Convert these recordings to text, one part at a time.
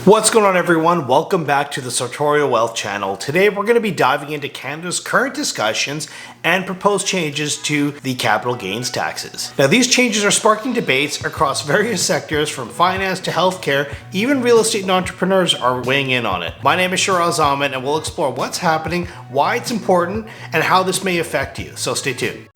What's going on, everyone? Welcome back to the Sartorial Wealth channel. Today we're going to be diving into Canada's current discussions and proposed changes to the capital gains taxes. Now, these changes are sparking debates across various sectors from finance to healthcare. Even real estate and entrepreneurs are weighing in on it. My name is Shiraz Zaman and we'll explore what's happening, why it's important, and how this may affect you. So stay tuned.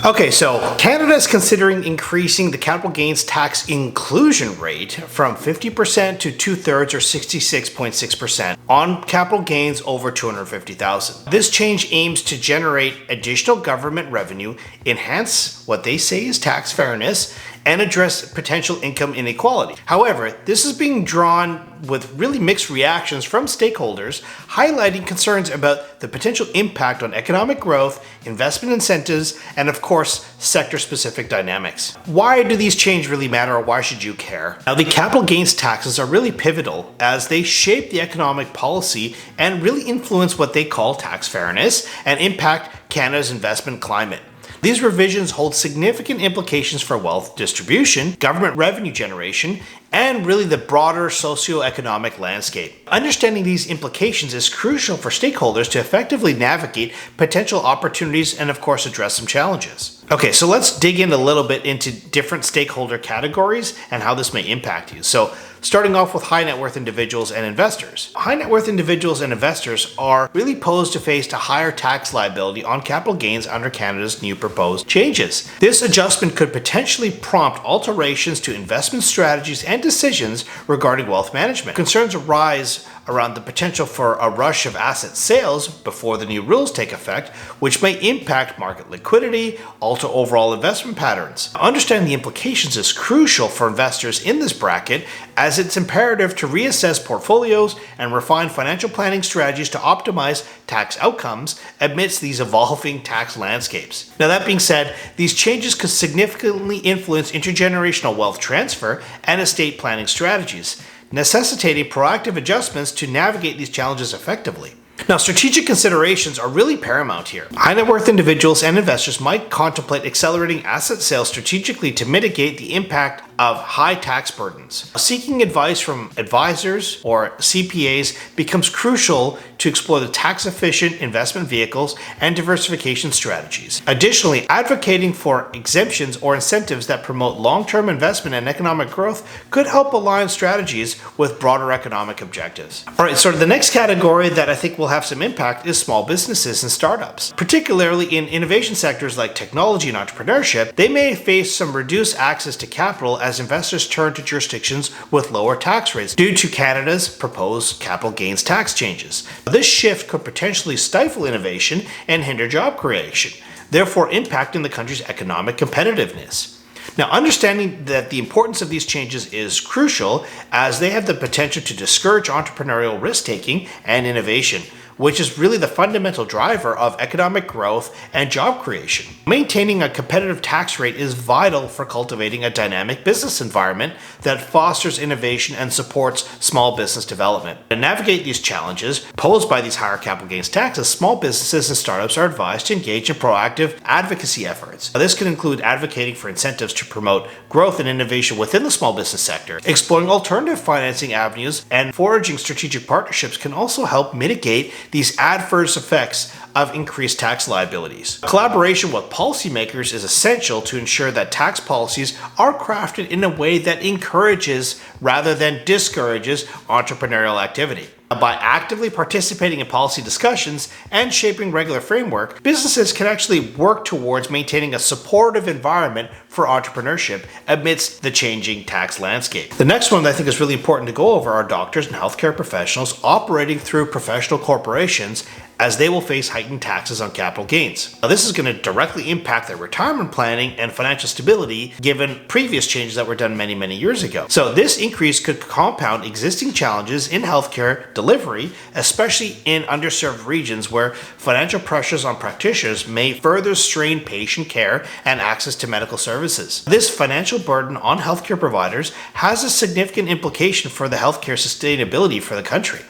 Okay, so Canada is considering increasing the capital gains tax inclusion rate from 50% to 2/3 or 66.6% on capital gains over $250,000. This change aims to generate additional government revenue, enhance what they say is tax fairness, and address potential income inequality. However, this is being drawn with really mixed reactions from stakeholders, highlighting concerns about the potential impact on economic growth, investment incentives, and of course, sector-specific dynamics. Why do these changes really matter, or why should you care? Now, the capital gains taxes are really pivotal as they shape the economic policy and really influence what they call tax fairness and impact Canada's investment climate. These revisions hold significant implications for wealth distribution, government revenue generation, and really the broader socioeconomic landscape. Understanding these implications is crucial for stakeholders to effectively navigate potential opportunities and, of course, address some challenges. Okay, so let's dig in a little bit into different stakeholder categories and how this may impact you. So, starting off with high net worth individuals and investors. High net worth individuals and investors are really posed to face a higher tax liability on capital gains under Canada's new proposed changes. This adjustment could potentially prompt alterations to investment strategies and decisions regarding wealth management. Concerns arise around the potential for a rush of asset sales before the new rules take effect, which may impact market liquidity, alter overall investment patterns. Understanding the implications is crucial for investors in this bracket, as it's imperative to reassess portfolios and refine financial planning strategies to optimize tax outcomes amidst these evolving tax landscapes. Now, that being said, these changes could significantly influence intergenerational wealth transfer and estate planning strategies, necessitating proactive adjustments to navigate these challenges effectively. Now, strategic considerations are really paramount here. High net worth individuals and investors might contemplate accelerating asset sales strategically to mitigate the impact of high tax burdens. Seeking advice from advisors or CPAs becomes crucial to explore the tax-efficient investment vehicles and diversification strategies. Additionally, advocating for exemptions or incentives that promote long-term investment and economic growth could help align strategies with broader economic objectives. All right, so the next category that I think will have some impact is small businesses and startups. Particularly in innovation sectors like technology and entrepreneurship, they may face some reduced access to capital as investors turn to jurisdictions with lower tax rates due to Canada's proposed capital gains tax changes. This shift could potentially stifle innovation and hinder job creation, therefore impacting the country's economic competitiveness. Now, understanding that the importance of these changes is crucial, as they have the potential to discourage entrepreneurial risk-taking and innovation, which is really the fundamental driver of economic growth and job creation. Maintaining a competitive tax rate is vital for cultivating a dynamic business environment that fosters innovation and supports small business development. To navigate these challenges posed by these higher capital gains taxes, small businesses and startups are advised to engage in proactive advocacy efforts. This can include advocating for incentives to promote growth and innovation within the small business sector. Exploring alternative financing avenues and forging strategic partnerships can also help mitigate these adverse effects of increased tax liabilities. Collaboration with policymakers is essential to ensure that tax policies are crafted in a way that encourages rather than discourages entrepreneurial activity. By actively participating in policy discussions and shaping regular framework, businesses can actually work towards maintaining a supportive environment for entrepreneurship amidst the changing tax landscape. The next one that I think is really important to go over are doctors and healthcare professionals operating through professional corporations, as they will face heightened taxes on capital gains. Now, this is going to directly impact their retirement planning and financial stability given previous changes that were done many years ago. So this increase could compound existing challenges in healthcare delivery, especially in underserved regions where financial pressures on practitioners may further strain patient care and access to medical services. This financial burden on healthcare providers has a significant implication for the healthcare sustainability for the country.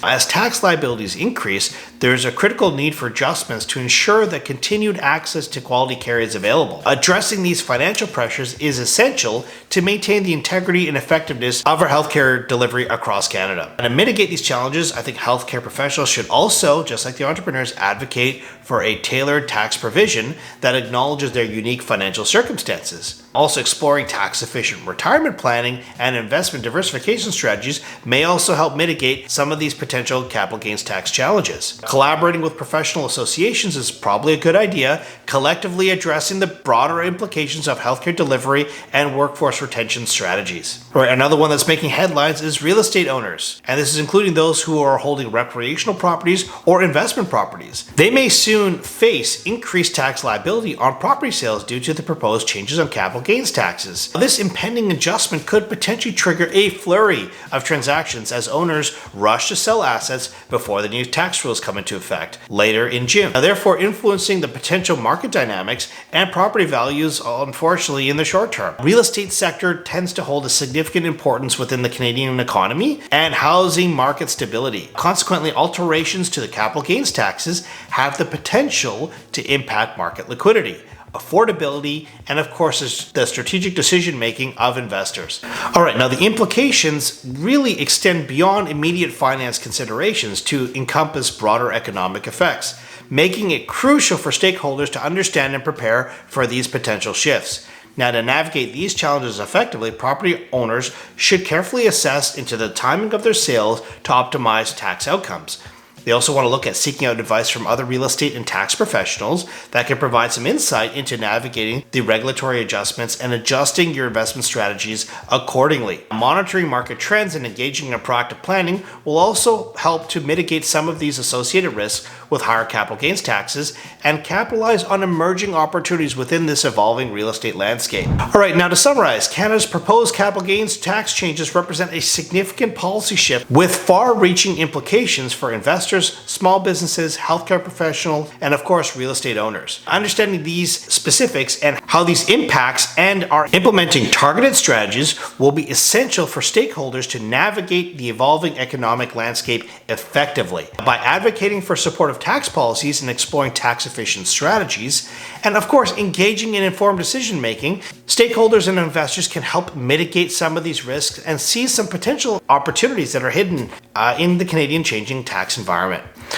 As tax liabilities increase, there is a critical need for adjustments to ensure that continued access to quality care is available. Addressing these financial pressures is essential to maintain the integrity and effectiveness of our healthcare delivery across Canada. And to mitigate these challenges, I think healthcare professionals should also, just like the entrepreneurs, advocate for a tailored tax provision that acknowledges their unique financial circumstances. Also, exploring tax-efficient retirement planning and investment diversification strategies may also help mitigate some of these potential capital gains tax challenges. Collaborating with professional associations is probably a good idea, collectively addressing the broader implications of healthcare delivery and workforce retention strategies. Right, another one that's making headlines is real estate owners, and this is including those who are holding recreational properties or investment properties. They may soon face increased tax liability on property sales due to the proposed changes on capital gains taxes. This impending adjustment could potentially trigger a flurry of transactions as owners rush to sell assets before the new tax rules come into effect later in June, therefore influencing the potential market dynamics and property values, unfortunately, in the short term. Real estate sector tends to hold a significant importance within the Canadian economy and housing market stability. Consequently, alterations to the capital gains taxes have the potential to impact market liquidity, affordability, and of course the strategic decision making of investors. All right, now the implications really extend beyond immediate finance considerations to encompass broader economic effects, making it crucial for stakeholders to understand and prepare for these potential shifts. Now, to navigate these challenges effectively, property owners should carefully assess into the timing of their sales to optimize tax outcomes. They also want to look at seeking out advice from other real estate and tax professionals that can provide some insight into navigating the regulatory adjustments and adjusting your investment strategies accordingly. Monitoring market trends and engaging in proactive planning will also help to mitigate some of these associated risks with higher capital gains taxes and capitalize on emerging opportunities within this evolving real estate landscape. All right, now to summarize, Canada's proposed capital gains tax changes represent a significant policy shift with far-reaching implications for investors, small businesses, healthcare professionals, and of course, real estate owners. Understanding these specifics and how these impacts and are implementing targeted strategies will be essential for stakeholders to navigate the evolving economic landscape effectively. By advocating for supportive tax policies and exploring tax-efficient strategies, and of course, engaging in informed decision-making, stakeholders and investors can help mitigate some of these risks and seize some potential opportunities that are hidden in the Canadian changing tax environment.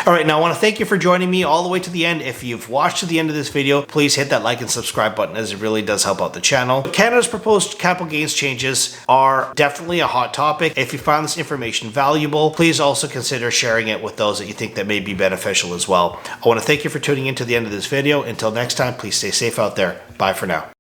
All right, now I want to thank you for joining me all the way to the end. If you've watched to the end of this video, please hit that like and subscribe button, as it really does help out the channel. Canada's proposed capital gains changes are definitely a hot topic. If you found this information valuable, please also consider sharing it with those that you think that may be beneficial as well. I want to thank you for tuning in to the end of this video. Until next time, please stay safe out there. Bye for now.